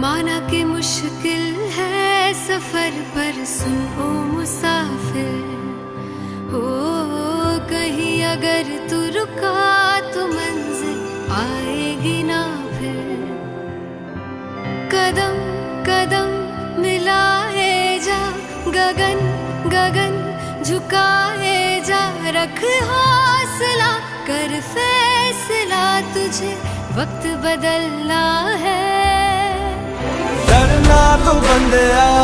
माना कि मुश्किल है सफर पर सुन ओ मुसाफिर, हो कहीं अगर तू रुका तो मंजिल आएगी ना फिर। कदम कदम मिलाए जा, गगन गगन झुकाए जा, रख हौसला कर फैसला, तुझे वक्त बदलना है। डरना तो बंदया